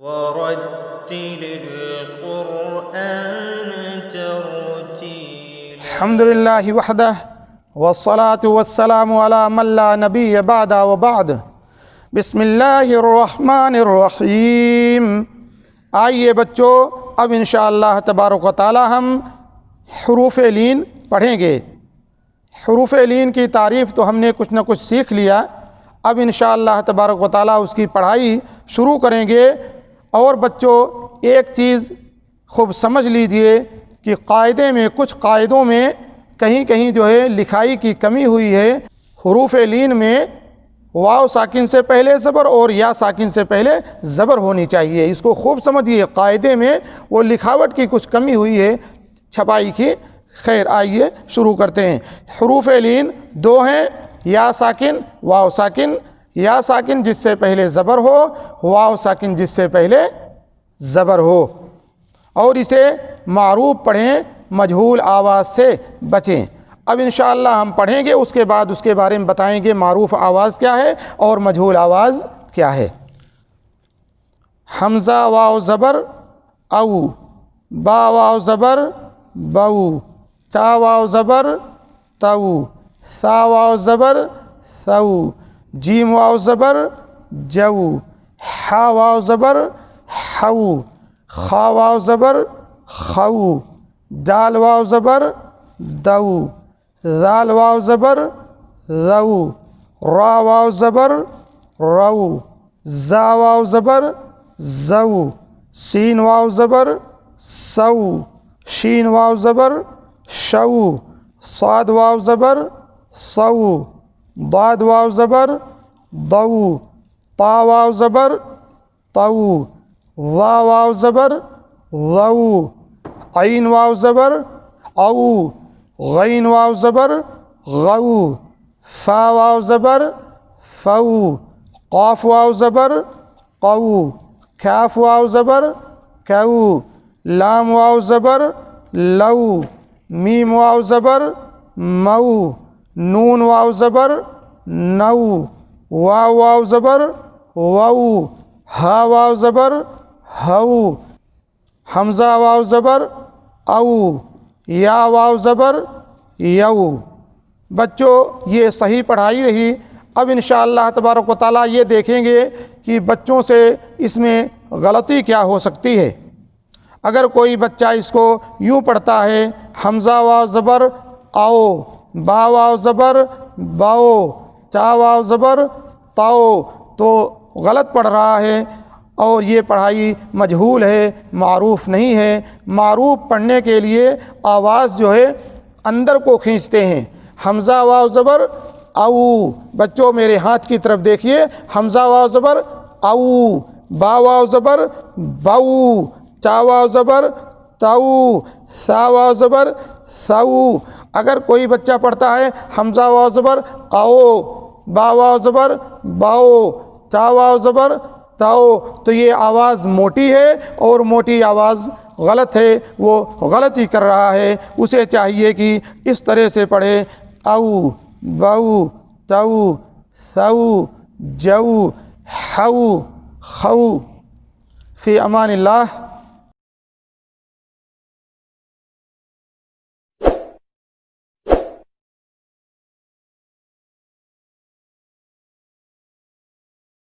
ورتل القرآن ترتيلا. الحمد للہ وحدہ والصلاة والسلام علی من لا نبی بعد وبعد. بسم اللہ الرحمن الرحیم. آئیے بچوں، اب انشاءاللہ تبارک و تعالی ہم حروف لین پڑھیں گے. حروف لین کی تعریف تو ہم نے کچھ نہ کچھ سیکھ لیا. اب انشاءاللہ تبارک و تعالی اس کی پڑھائی شروع کریں گے. اور بچوں ایک چیز خوب سمجھ لیجئے کہ قاعدے میں کچھ قاعدوں میں کہیں کہیں جو ہے لکھائی کی کمی ہوئی ہے. حروف لین میں واو ساکن سے پہلے زبر اور یا ساکن سے پہلے زبر ہونی چاہیے. اس کو خوب سمجھیے، قاعدے میں وہ لکھاوٹ کی کچھ کمی ہوئی ہے چھپائی کی. خیر آئیے شروع کرتے ہیں. حروف لین دو ہیں، یا ساکن واو ساکن. یا ساکن جس سے پہلے زبر ہو، واو ساکن جس سے پہلے زبر ہو. اور اسے معروف پڑھیں، مجہول آواز سے بچیں. اب انشاءاللہ ہم پڑھیں گے، اس کے بعد اس کے بارے میں بتائیں گے معروف آواز کیا ہے اور مجہول آواز کیا ہے. حمزہ واو زبر او، با واو زبر بو، تا واو زبر تو، ثا واو زبر ثو، جیم واو زبر جو، حا واو زبر حو، خا واو زبر خو، دال واو زبر دو، ذال واو زبر ذو، را واو زبر رو، زا واو زبر زو، سین واو زبر سو، شین واو زبر شو، صاد واو زبر صو، ضاد واو زبر ضو، طا واو زبر طو، ظا واو زبر ضو، عین واو زبر او، غین واو زبر غو، فا واو زبر فو، قاف واو زبر قو، کاف واو زبر کو، لام واو زبر لو، میم واو زبر مو، نون واو زبر نو، واو واو زبر وو، ہا واو زبر ہو، حمزہ واو زبر او، یا واو زبر یو. بچوں یہ صحیح پڑھائی رہی. اب انشاءاللہ تبارک و تعالیٰ یہ دیکھیں گے کہ بچوں سے اس میں غلطی کیا ہو سکتی ہے. اگر کوئی بچہ اس کو یوں پڑھتا ہے حمزہ واو زبر او، با واو زبر باؤ، تا واو زبر تاؤ، تو غلط پڑھ رہا ہے اور یہ پڑھائی مجہول ہے، معروف نہیں ہے. معروف پڑھنے کے لیے آواز جو ہے اندر کو کھینچتے ہیں. حمزہ واو زبر او، بچوں میرے ہاتھ کی طرف دیکھیے، حمزہ واو زبر او، با واو زبر بو، تا واو زبر تو، ثا واو زبر ثو. اگر کوئی بچہ پڑھتا ہے حمزہ واو زبر او، با واو زبر باؤ، تا واو زبر تاؤ، تو یہ آواز موٹی ہے اور موٹی آواز غلط ہے، وہ غلطی کر رہا ہے. اسے چاہیے کہ اس طرح سے پڑھے او، بو، تو، ثو، جو، حو، خو. فی امان اللہ.